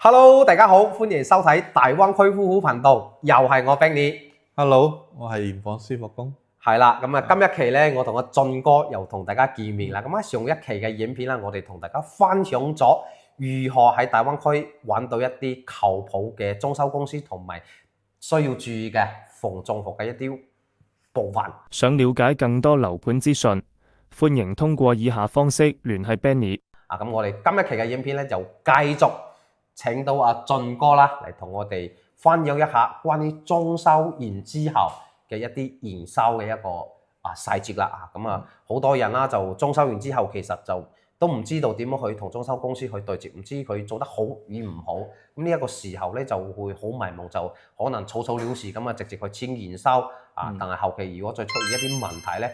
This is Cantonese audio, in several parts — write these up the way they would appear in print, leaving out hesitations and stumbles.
Hello，大家好，歡迎收睇大灣區夫婦頻道，又係我 Benny。Hello，我係鹽房師傅工。係啦，咁啊，今一期咧，我同阿俊哥又同大家見面啦。咁喺上一期嘅影片啦，我哋同大家分享咗如何喺大灣區揾到一啲靠譜嘅裝修公司，同埋需要注意嘅防中伏嘅一啲部分。想了解更多樓盤資訊，歡迎通過以下方式聯繫 Benny。咁我哋今一期嘅影片咧就繼續請到阿俊哥啦嚟同我哋分享一下關於裝修完之後嘅一啲驗收嘅一個細節啦。咁好多人啦就裝修完之後其實就都唔知道點樣去同裝修公司去對接，唔知佢做得好與唔好。咁呢一個時候咧就會好迷茫，就可能草草了事咁直接去簽驗收但係後期如果再出現一啲問題咧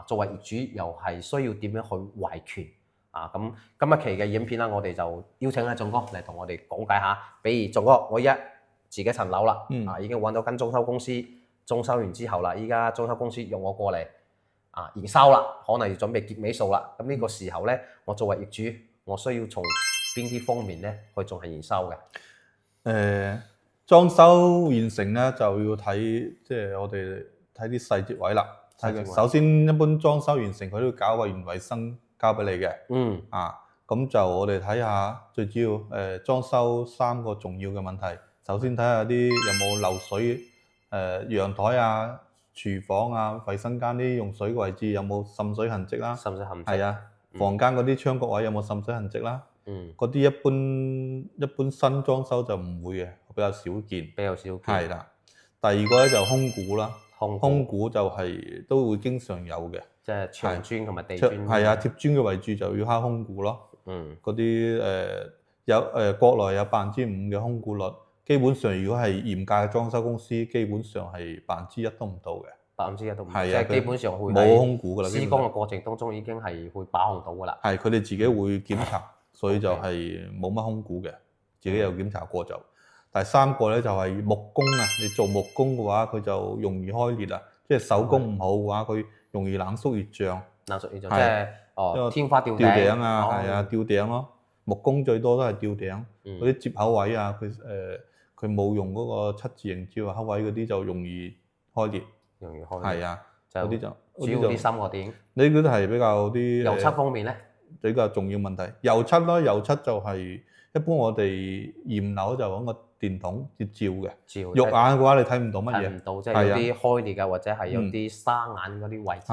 作為業主又係需要點樣去維權。咁今一期嘅影片啦，我哋就邀請阿俊哥嚟同我哋講解下。比如俊哥，我自己層樓啦，已經揾到間裝修公司，裝修完之後啦，依家裝修公司用我過嚟驗收啦，可能要準備結尾數啦。咁呢個時候咧，我作為業主，我需要從邊啲方面咧去進行驗收嘅？裝修完成咧就要睇，即係我哋睇啲細節位啦。首先，一般裝修完成佢都要搞個原衞生交俾你嘅。咁就我哋睇下最主要裝修3個重要嘅問題。首先睇下啲有冇漏水，陽台啊、廚房啊、衞生間啲用水嘅位置有冇滲水痕跡啦。滲水痕跡係啊，房間嗰啲窗角位有冇滲水痕跡啦。嗰啲一般新裝修就唔會嘅，比較少見。係啦。第二個咧就空鼓啦。空鼓就係都會經常有嘅，即係牆磚同埋地磚。係啊，貼磚嘅位置就要敲空鼓咯。嗰啲國內有5%嘅空鼓率，基本上如果係嚴格嘅裝修公司，基本上係1%都唔到嘅。1%都唔到，係即係基本上會冇空鼓㗎啦。施工嘅過程當中已經係會把控到㗎啦。係佢哋自己會檢查，所以就係冇乜空鼓嘅，自己有檢查過就。第3個咧就係木工啊，你做木工嘅話，佢就容易開裂啊，即係手工唔好嘅話，佢容易冷縮熱脹。冷縮熱脹即係天花吊頂啊，係啊，吊頂咯。木工最多都係吊頂，嗰啲接口位啊，佢冇用嗰個7字形接口位嗰啲就容易開裂。係啊，嗰啲就主要啲3個點。呢啲都係比較啲油漆方面咧比較重要問題。油漆咯，油漆就係一般我哋驗樓就揾個電筒要照嘅，肉眼嘅話你睇唔到乜嘢，睇唔到，即係有啲開裂嘅或者係有啲沙眼嗰啲位置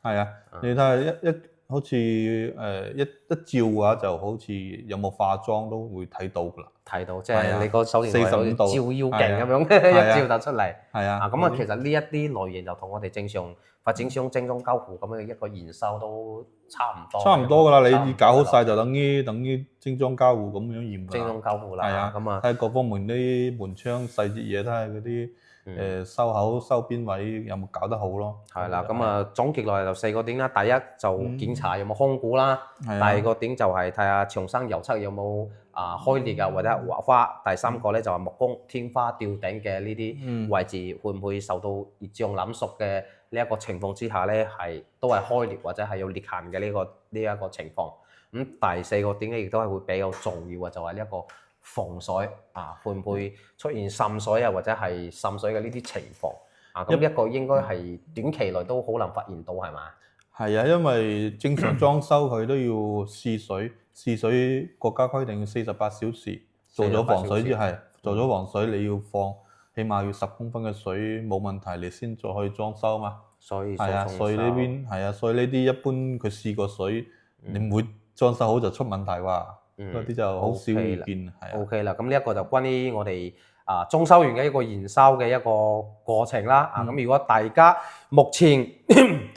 係啊，你睇下好似一照嘅話，就好似有冇化妝都會睇到㗎啦。睇到，即係你個手電筒45度照妖鏡咁樣一照就出嚟。係啊，咁其實呢一啲內容就同我哋正常發展商精裝交付咁樣嘅一個驗收都差唔多。差唔多㗎啦，你搞好晒就等於精裝交付咁樣驗㗎啦。精裝交付啦。係啊，睇下各方面啲門窗細節嘢，睇下嗰啲收口收邊位有冇搞得好咯。係啦，總結落嚟就4個點啦。第一就檢查有冇空鼓啦，第2個點就係睇下牆身油漆有冇開裂或者滑花。第3個咧就係木工天花吊頂嘅呢啲位置會唔會受到熱脹冷縮嘅呢一個情況之下咧，都係開裂或者係有裂痕嘅呢一個情況。咁第4個點咧亦都係會比較重要嘅，就係呢一個防水會唔會出現滲水或者係滲水嘅呢啲情況咁一個應該係短期內都好難發現到係嘛？係啊，因為正常裝修佢都要試水，試水國家規定要48小時，做咗防水之後，做咗防水你要放起碼要10公分嘅水冇問題，你先再可以裝修嘛。所以係啊，所以呢邊係啊，所以呢啲一般佢試過水，你唔會裝修好就出問題喎。嗰啲就好少意見。OK 啦，咁呢一個就關於我哋裝修完嘅一個驗收嘅一個過程啦。咁如果大家目前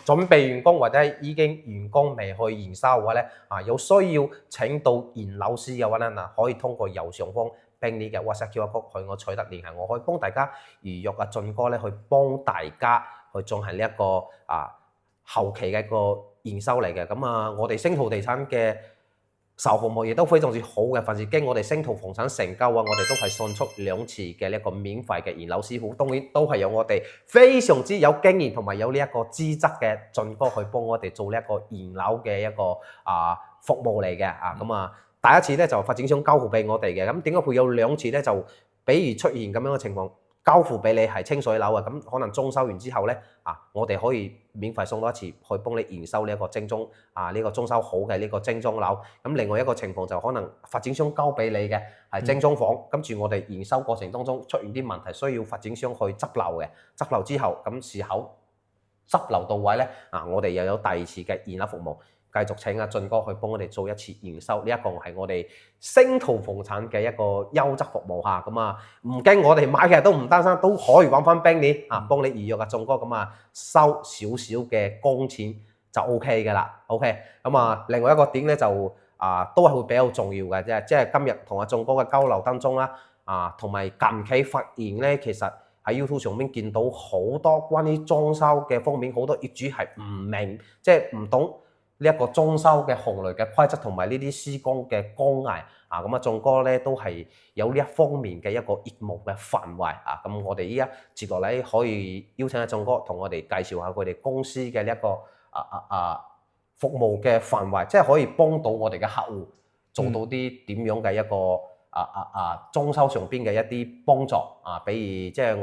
準備完工或者已經完工未去驗收嘅話咧，有需要請到驗樓師嘅話咧，可以通過右上方 Benny 嘅 WhatsApp QR code 去我取得聯繫，我可以幫大家預約俊哥咧去幫大家去進行呢一個後期嘅一個驗收嚟嘅。我哋星途地產嘅售後服務亦都非常之好嘅，凡是經我哋星途房產成交我哋都係送出2次嘅呢一個免費嘅驗樓師傅，當然都係有我哋非常之有經驗同埋有呢一個資質嘅俊哥去幫我哋做呢一個驗樓嘅一個服務嚟嘅。第一次咧就發展商交付俾我哋嘅，咁點解會有2次咧？就比如出現咁樣嘅情況，交付俾你係清水樓啊，咁可能裝修完之後咧我哋可以免費送多一次去幫你驗收呢一個精裝呢個裝修好嘅呢個精裝樓。咁另外一個情況就可能發展商交俾你嘅係精裝房，跟住我哋驗收過程當中出現啲問題，需要發展商去執漏嘅，執漏之後咁事後執漏到位咧我哋又有第2次嘅驗樓服務。繼續請阿俊哥去幫我哋做一次驗收，呢一個係我哋星途房產嘅一個優質服務嚇。咁唔驚我哋買嘅都唔擔心，都可以揾翻 Benny 幫你預約阿俊哥，咁收少少嘅工錢就 OK 嘅啦。OK， 咁另外一個點咧就都係會比較重要嘅啫，即係今日同阿俊哥嘅交流當中啦同埋近期發現咧，其實喺 YouTube 上面見到好多關於裝修嘅方面，好多業主係唔明，即係唔懂呢一個裝修嘅行內嘅規則同埋呢啲施工嘅工藝咁俊哥咧都係有呢一方面嘅一個業務嘅範圍咁我哋依家接落嚟可以邀請阿俊哥同我哋介紹下佢哋公司嘅呢一個服務嘅範圍，即係可以幫到我哋嘅客戶做到啲點樣嘅一個裝修上邊嘅一啲幫助比如即係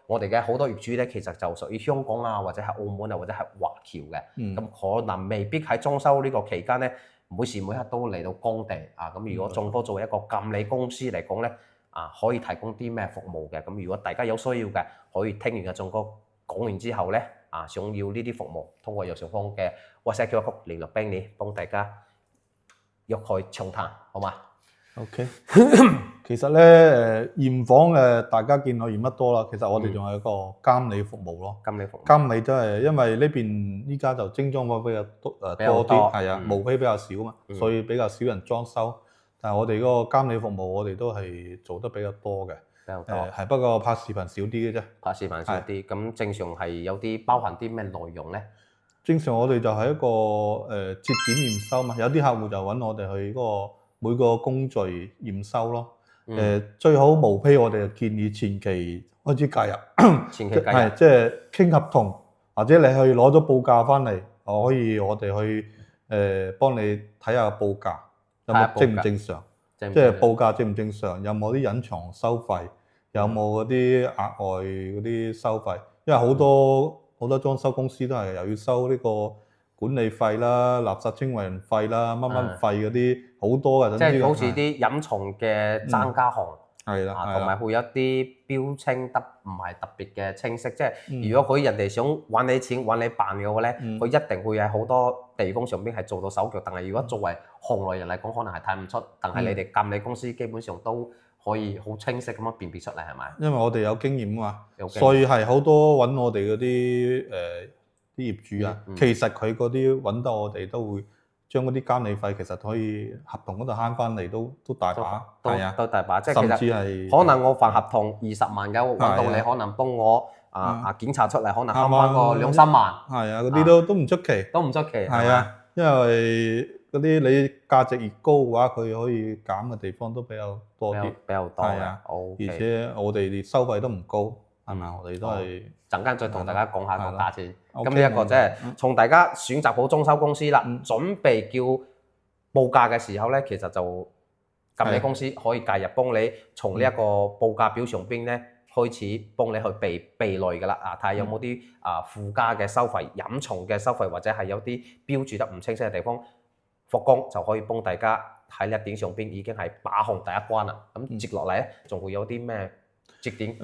我哋嘅好多業主咧，其實就屬於香港或者係澳門或者係華僑嘅，咁可能未必喺裝修呢個期間咧，每時每刻都嚟到工地咁如果俊哥作為一個監理公司嚟講咧可以提供啲咩服務嘅？咁如果大家有需要嘅，可以聽完阿俊哥講完之後咧想要呢啲服務，通過右上方嘅 WhatsApp QR code聯絡 Benny，幫大家約佢詳談，好嘛？OK， 其實咧驗房大家見我驗得多啦，其實我哋仲有一個監理服務咯。監理都係因為呢邊依家就精裝房比較多啲，係毛坯比較少嘛，所以比較少人裝修。但係我哋嗰個監理服務，我哋都係做得比較多嘅。係不過拍視頻少啲嘅啫。拍視頻少啲，咁正常係有啲包含啲咩內容咧？正常我哋就係一個節點驗收嘛，有啲客戶就揾我哋去嗰個每個工序驗收咯。最好毛坯我哋就建議前期開始介入，前期介入即係傾合同，或者你去攞咗報價翻嚟，可以我哋去幫你睇下報價有冇正唔正常，即係報價正唔正常，有冇啲隱藏收費，有冇嗰啲額外嗰啲收費，因為好多裝修公司都係又要收呢個管理費啦、垃圾清運費啦、乜乜費嗰啲好多嘅，即係好似啲隱藏嘅增加項，係啦，同埋會有啲標清得唔係特別嘅清晰。即係如果人哋想揾你錢、揾你辦嘅話咧，佢一定會喺好多地方上邊係做到手腳。但係如果作為行內人嚟講，可能係睇唔出。但係你哋監理公司基本上都可以好清晰咁樣辨別出嚟，係咪？因為我哋有經驗啊嘛，所以係好多揾我哋嗰啲啲業主啊，其實佢嗰啲揾得我哋都會將嗰啲監理費其實可以合同嗰度慳翻嚟都大把，都大把，即係甚至係可能我份合同20萬嘅，揾到你可能幫我檢查出嚟，可能慳翻個2-3萬，係啊，嗰啲都唔出奇，都唔出奇，係啊，因為嗰啲你價值越高嘅話，佢可以減嘅地方都比較多啲，比較多係啊，而且我哋收費都唔高，係咪？我哋都係陣間再同大家講下個價錢。咁呢一個即係從大家選擇好裝修公司啦，準備叫報價嘅時候咧，其實就監理公司可以介入幫你從呢一個報價表上邊咧開始幫你去備類㗎啦。睇下有冇啲附加嘅收費、隱藏嘅收費，或者係有啲標註得唔清晰嘅地方，復工就可以幫大家喺呢一點上邊已經係把控第一關啦。咁接落嚟咧，仲會有啲咩節點？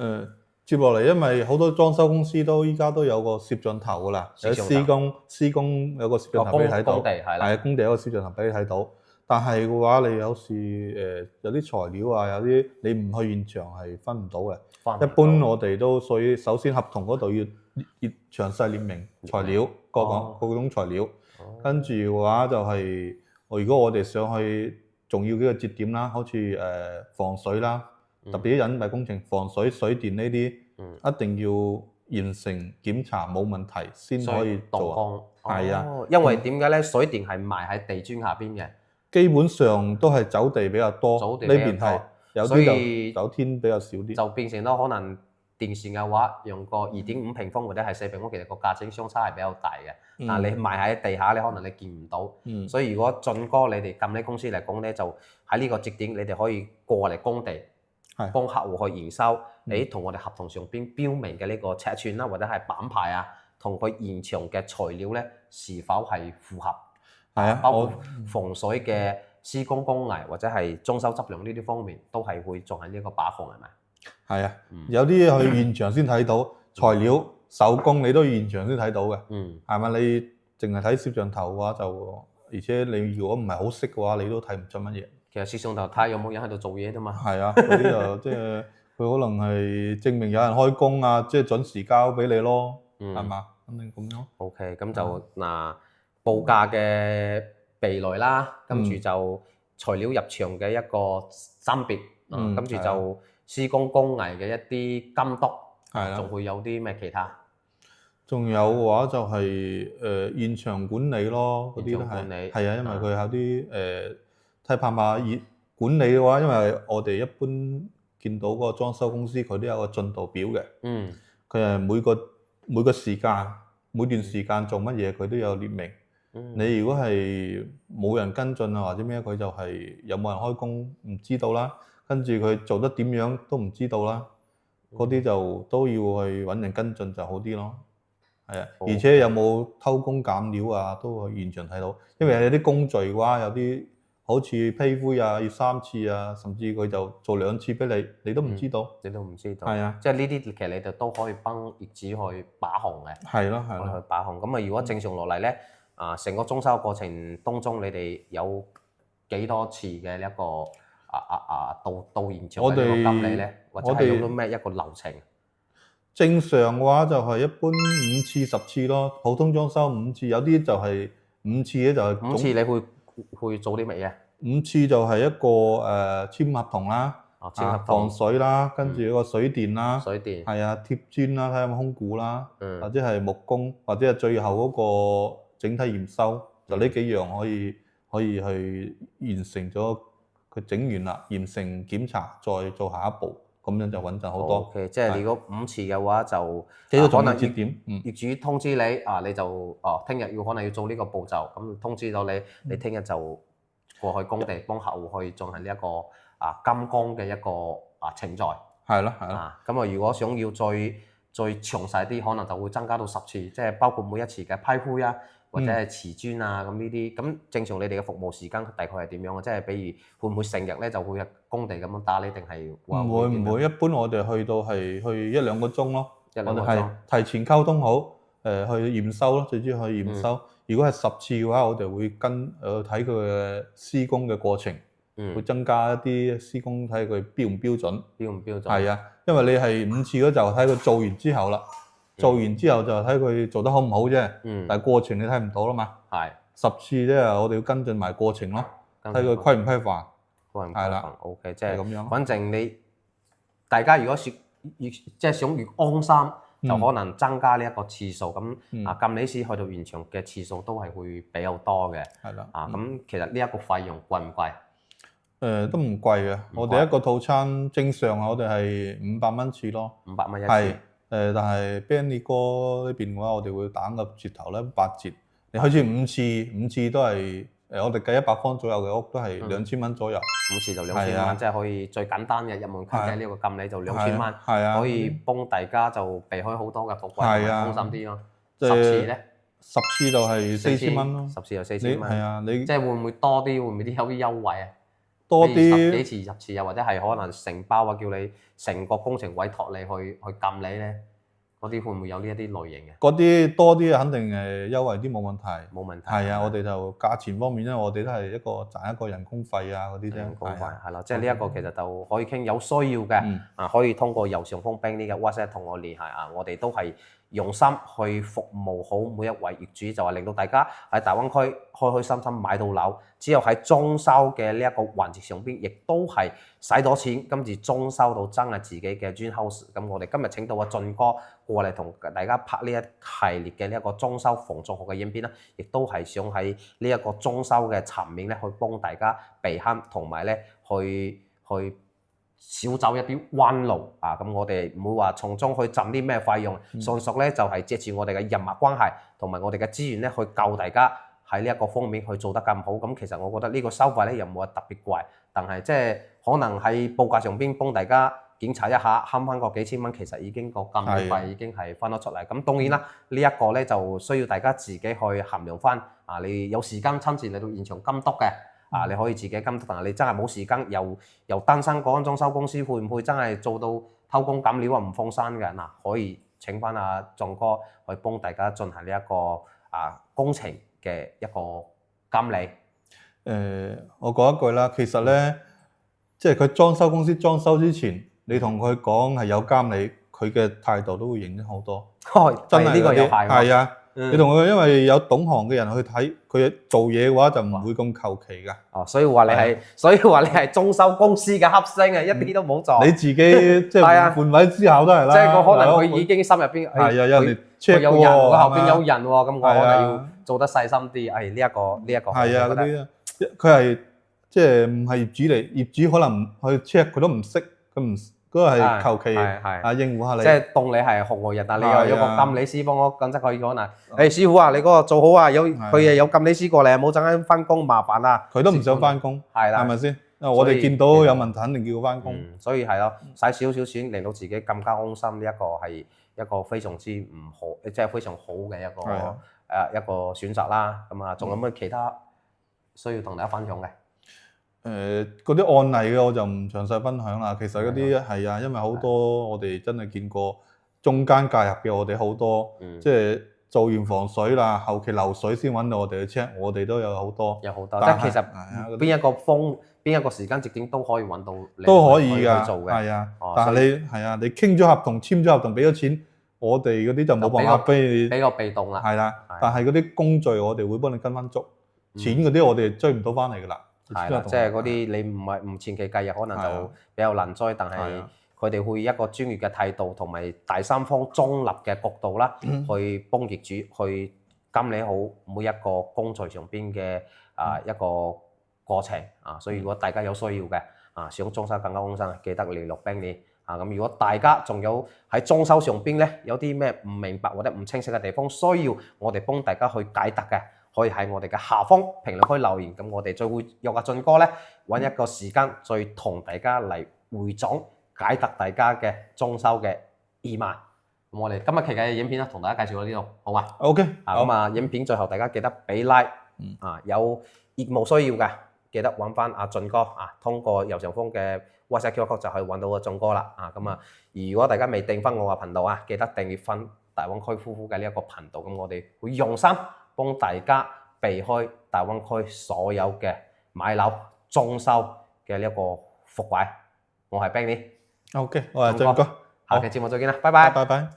接落嚟，因為好多裝修公司依家都有個攝像頭噶啦，有施工有個攝像頭俾你睇到，係工地有個攝像頭俾你睇到。但係嘅話，你有時有啲材料有啲你唔去現場係分唔到嘅。一般我哋都所以首先合同嗰度要詳細列明材料，各種材料。跟住嘅話就係，如果我哋上去重要幾個節點啦，好似防水啦。特別啲隱蔽工程，防水、水電呢啲，一定要完成檢查冇問題先可以做。係啊，因為點解咧？水電係埋喺地磚下邊嘅，基本上都係走地比較多。呢邊係有啲就走天比較少啲，就變成咗可能電視嘅話，用個2.5平方或者係4平方，其實個價錢相差係比較大嘅。但係你賣喺地下咧，可能你見唔到。所以如果俊哥你哋撳呢公司嚟講咧，就喺呢個節點，你哋可以過嚟工地，幫客戶去驗收。你同我哋合同上邊標明嘅呢個尺寸啦，或者係板牌啊，同佢現場嘅材料咧是否係符合？包括防水嘅施工工藝或者係裝修質量呢啲方面，都係會進行呢個把控，係咪？係啊，有啲去現場先睇到材料、手工，你都現場先睇到嘅。係咪？你淨係睇攝像頭嘅話就，而且你如果唔係好識嘅話，你都睇唔出乜嘢。其實攝像頭睇有冇人喺度做嘢啫嘛。係啊，嗰啲就即係佢可能係證明有人開工啊，即係準時交俾你咯，係嘛？肯定咁樣。OK， 咁就嗱報價嘅備來啦，跟住就材料入場嘅一個甄別，跟住就施工工藝嘅一啲監督，仲會有啲咩其他？仲有嘅話就係現場管理咯，嗰啲都係啊，因為佢有啲睇怕管理嘅話，因為我哋一般見到嗰個裝修公司佢都有個進度表嘅，佢係每個時間每段時間做乜嘢佢都有列明。你如果係冇人跟進啊或者咩，佢就係有冇人開工唔知道啦，跟住佢做得點樣都唔知道啦，嗰啲就都要去揾人跟進就好啲咯。係啊，而且有冇偷工減料啊，都會現場睇到。因為有啲工序嘅話，有啲好似批灰啊，要3次啊，甚至佢就做2次俾你，你都唔知道。你都唔知道。係啊，即係呢啲其實你哋都可以幫業主去把控嘅。係咯，係咯。去把控。咁啊，如果正常落嚟咧，成個裝修過程當中，你哋有幾多次嘅一個到現場嘅呢個監理咧，或者係用到咩一個流程？正常嘅話就係一般5次10次咯，普通裝修5次，有啲就係5次咧就係。5次你會做啲乜嘢？5次就係一個簽合同啦，簽合同、防水啦，跟住一個水電啦，水電係啊，貼磚啦，睇下有冇空鼓啦，或者係木工，或者係最後嗰個整體驗收，就呢幾樣可以去完成咗佢整完啦，驗成檢查再做下一步。咁樣就穩陣好多。OK， 即係你嗰5次嘅話就幾個重要節點，業主通知你你就聽日可能要做呢個步驟，咁通知到你聽日就過去工地幫客戶去進行呢一個監工嘅一個程序。係咯，係咯。咁如果想要再詳細啲，可能就會增加到10次，即係包括每一次嘅批灰啊，或者係瓷磚啊，咁呢啲。咁正常你哋嘅服務時間大概係點樣啊？即係比如會唔會成日咧就會工地咁樣打理，定係話唔會？一般我哋去到係去1-2個鐘咯。我哋係提前溝通好，去驗收咯，最主要去驗收。如果係10次嘅話，我哋會睇佢嘅施工嘅過程，會增加一啲施工睇佢標唔標準。標唔標準？係啊，因為你係5次嗰就睇佢做完之後啦。做完之後就睇佢做得好唔好啫，但係過程你睇唔到啦嘛。係10次咧，我哋要跟進埋過程咯，睇佢規唔規範。係啦 ，OK， 即係咁樣。反正大家如果即係想越安心，就可能增加呢一個次數。咁監理師去到現場嘅次數都係會比較多嘅。係啦。咁其實呢一個費用貴唔貴？都唔貴嘅。我哋一個套餐正常我哋係500蚊次咯。500蚊一次。但係 Benny 哥呢邊嘅話，我哋會打個折頭咧，8折。你好似5次都係我哋計100方左右嘅屋都係2000蚊左右。5次就2000蚊，即係可以最簡單嘅入門級嘅呢個監理就2000蚊，可以幫大家就避開好多嘅伏貴，安心啲咯。10次咧？10次就係4000蚊咯。10次就4000蚊。係啊，你即係會唔會多啲？會唔會有啲優惠啊？多啲10幾次入次又或者係可能承包啊，叫你成個工程委託你去監理咧，嗰啲會唔會有呢一啲類型嘅？嗰啲多啲肯定優惠啲冇問題。冇問題。係啊，我哋就價錢方面咧，我哋都係賺一個人工費啊嗰啲啫。人工費係啦，即係呢一個其實就可以傾，有需要嘅可以通過右上方 Benny 嘅 WhatsApp 同我聯繫我哋都係用心去服務好每一位業主，就係令到大家喺大灣區開開心心買到樓，只有喺裝修嘅呢一個環節上邊，亦都係使到錢，跟住裝修到真係自己嘅 dream house。咁我哋今日請到阿俊哥過嚟同大家拍呢一系列嘅呢一個裝修防撞學嘅影片啦，亦都係想喺呢一個裝修嘅層面咧，去幫大家避坑同埋咧去少走一啲彎路啊！咁我哋唔會話從中去賺啲咩費用，純屬咧就係借住我哋嘅人脈關係同埋我哋嘅資源咧，去教大家喺呢一個方面去做得更好。咁其實我覺得呢個收費咧又冇話特別貴，但係即係可能喺報價上邊幫大家檢查一下，慳翻個幾千蚊，其實已經個鑑定費已經係分得出嚟。咁當然啦，呢一個咧就需要大家自己去衡量翻。啊，你有時間親自嚟到現場監督嘅。啊！你可以自己監督，但係你真係冇時間，又擔心嗰間裝修公司會唔會真係做到偷工減料啊唔放生嘅嗱，可以請翻阿壯哥去幫大家進行呢一個工程嘅一個監理。我講一句啦，其實咧，即係佢裝修公司裝修之前，你同佢講係有監理，佢嘅態度都會認真好多。真係呢個有係係啊！你同佢因為有懂行嘅人去睇，佢做嘢嘅話就唔會咁求其㗎。哦，所以話你係裝修公司嘅黑星啊，一啲都冇錯。你自己即係換位之後都係啦。即係個可能佢已經心入邊係啊，有人 check 有人，我後邊有人喎，咁我可能係要做得細心啲。呢一個係啊，嗰啲佢係即係唔係業主嚟，業主可能去 check 佢都唔識，佢唔。嗰個係求其應付下你，即係當你係行外人，但你又有個監理師幫我，咁即可以講嗱，師傅啊，你嗰個做好啊，佢又有監理師過嚟，冇陣間翻工麻煩啦。佢都唔想翻工，係咪先？我哋見到有問題，肯定叫佢翻工。所以係咯，使少少錢令到自己更加安心，呢一個係一個非常之唔好，即係非常好嘅一個選擇啦。咁啊，仲有咩其他需要同大家分享嘅？嗰啲案例嘅我就唔詳細分享啦。其實嗰啲係啊，因為好多我哋真係見過中間介入嘅，我哋好多即係做完防水啦，後期漏水先揾到我哋去 check，我哋都有好多。有好多，即係其實邊一個時間節點都可以揾到你，都可以㗎，做嘅。係啊，但係你傾咗合同、簽咗合同、俾咗錢，我哋嗰啲就冇辦法俾你比較被動啦。係啦，但係嗰啲工序我哋會幫你跟翻足，錢嗰啲我哋追唔到翻嚟㗎啦。係啦，即係嗰啲你唔前期計入，可能就比較難追，但係佢哋會一個專業嘅態度同埋第三方中立嘅角度啦，去幫業主去監理好每一個工序上邊嘅一個過程啊。所以如果大家有需要嘅想裝修更加安心，記得聯絡 Benny 咁如果大家仲有喺裝修上邊咧有啲咩唔明白或者唔清晰嘅地方，需要我哋幫大家去解答嘅，可以喺我哋嘅下方評論區留言，咁我哋再會約阿俊哥咧揾一個時間，再同大家嚟匯總解答大家嘅裝修嘅疑問。咁我哋今日期嘅影片咧，同大家介紹到呢度，好嘛 ？OK， 咁影片最後大家記得俾 like，有業務需要嘅記得揾翻阿俊哥通過右上方嘅 WhatsApp QR code 就可以揾到阿俊哥啦。咁如果大家未訂翻我嘅頻道記得訂閱翻大灣區夫婦嘅呢一個頻道，咁我哋會用心幫大家避開大灣區所有嘅買樓裝修嘅呢一個伏位。我係 Benny， OK， 我係俊哥，下期節目再見啦，拜拜。拜拜。